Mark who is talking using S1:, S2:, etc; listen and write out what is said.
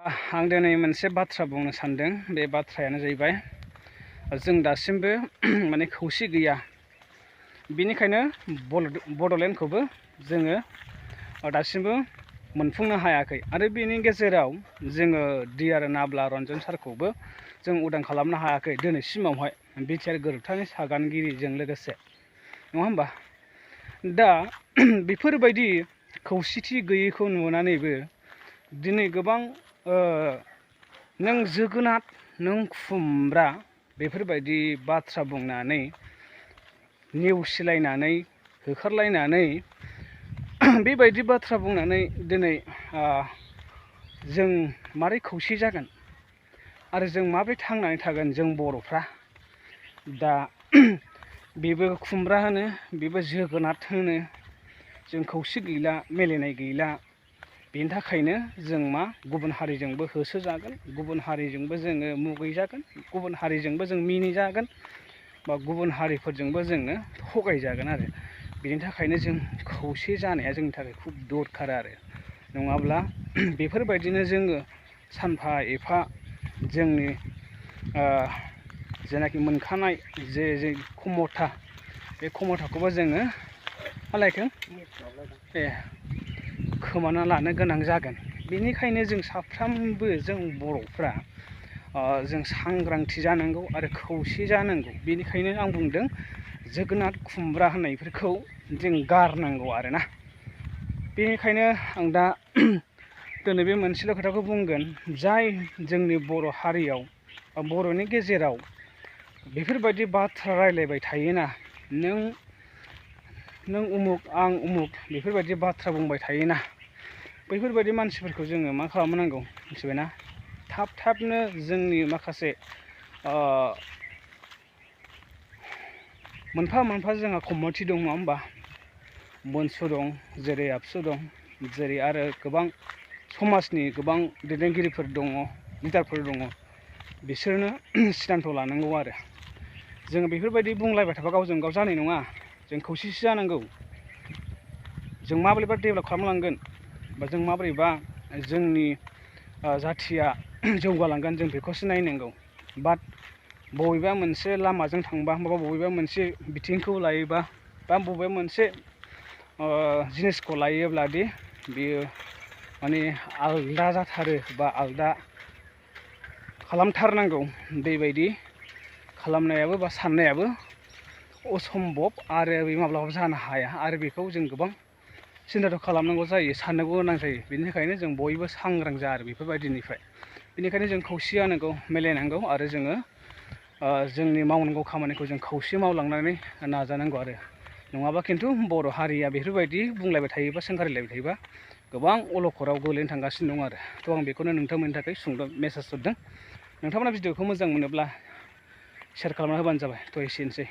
S1: आं दिनै मोनसे बाथ्रा बुंनो सानदों। बे बाथ्रायानो जाहैबाय जों दासिमबो माने खौसे गैया। बेनिखायनो बड'लेण्डखौबो जोङो दासिमबो मोनफुंनो हायाखै आरो बेनि गेजेराव जोङो DR नाब्ला रन्जन सारखौबो जों उदां खालामनो हायाखै दिनैसिमावहाय बिटिआर गोरोबथानि सागानगिरिजों लोगोसे, नङा होमबा? दा बेफोरबायदि खौसेथि गैयैखौ नुनानैबो दिनै गोबां नों जोगोनार नों खुमब्रा बेफोरबायदि बाथ्रा बुंनानै नेवसिलायनानै होखारलायनानै बेबायदि बाथ्रा बुंनानै दिनै जों मारै खौसे जागोन आरो जों माबोरै थांनानै थागोन जों बर'फ्रा? दा बेबो खुमब्रा होनो बेबो जोगोनार होनो, जों खौसे गैला, मेलायनाय गैला। बेनि थाखायनो जों गुबुन हारिजोंबो होसोजागोन, गुबुन हारिजोंबो जोङो मुगैजागोन, गुबुन हारिजोंबो जों मिनिजागोन, बा गुबुन हारिफोरजोंबो जोङो थगायजागोन आरो। बेनि थाखायनो जों खौसे जानाया जोंनि थाखाय खुब दरखार आरो। नङाब्ला बेफोरबायदिनो जोङो सानफा एफा जोंनि जेनाखि मोनखानाय जे खमथा, बे खमथाखौबो जोङो खोमाना लानो गोनां जागोन। बेनिखायनो जों साफ्रोमबो जों बर'फ्रा जों सांग्रांथि जानांगौ आरो खौसे जानांगौ। बेनिखायनो आं बुंदों जोगोनार खुमब्रा होननायफोरखौ जों गारनांगौ आरोना। बेनिखायनो आं दा दिनै बे मोनसेल' खोथाखौ बुंगोन, जाय जोंनि बर' हारियाव बा बर'नि गेजेराव बेफोरबायदि बाथ्रा रायलायबाय थायोना, नों उमुक आं उमुक बेफोरबायदि बाथ्रा बुंबाय थायोना, बैफोरबायदि मानसिफोरखौ जोङो मा खालामनांगौ मिथिबायना? थाबनो जोंनि माखासे मोनफा मोनफा जोंहा कमिटि दं, नङा होमबा? बनसु दं, जेरै आबसु दं, जेरै आरो गोबां समाजनि गोबां दैदेनगिरिफोर दङ, लिडारफोर दङ। बिसोरनो सिदान्थ' लानांगौ आरो। जोङो बेफोरबायदि बुंलायबाय थाबा गावजों गाव जानाय नङा। जों खौसेथि जानांगौ। जों माबोरैबा डेभेलप खालामलांगोन, बा जों माबोरैबा जोंनि जाथिया जौगालांगोन, जों बेखौसो नायनांगौ। बाट बबेबा मोनसे लामाजों थांबा, बा बबेबा मोनसे बिथिंखौ लायोबा, बा बबेबा मोनसे जिनिसखौ लायोब्लादि बियो माने आलदा जाथारो बा आलदा खालामथारनांगौ, बेबायदि खालामनायाबो बा साननायाबो असम्भब आरो बे माब्लाबाबो जानो हाया। आरो बेखौ जों गोबां सिन्था खालामनांगौ जायो, साननोबो गोनां जायो। बेनि थाखायनो जों बयबो सांग्रां जा आरो बेफोरबायदिनिफ्राय। बेनिखायनो जों खौसे जानांगौ, मेलायनांगौ आरो जोङो जोंनि मावनांगौ खामानिखौ जों खौसे मावलांनानै नाजानांगौ आरो। नङाबा खिन्थु बर' हारिया बेफोरबायदि बुंलायबाय थायोबा, सोंखारिलायबाय थायोबा गोबां अलखदाव गोलैनो थांगासिनो दं आरो। थ' आं बेखौनो नोंथांमोननि थाखाय सुंद' मेसेज हरदों। नोंथांमोना भिडिअखौ मोजां मोनोब्ला शेयार खालामना होबानो जाबाय। थ' एसेनोसै।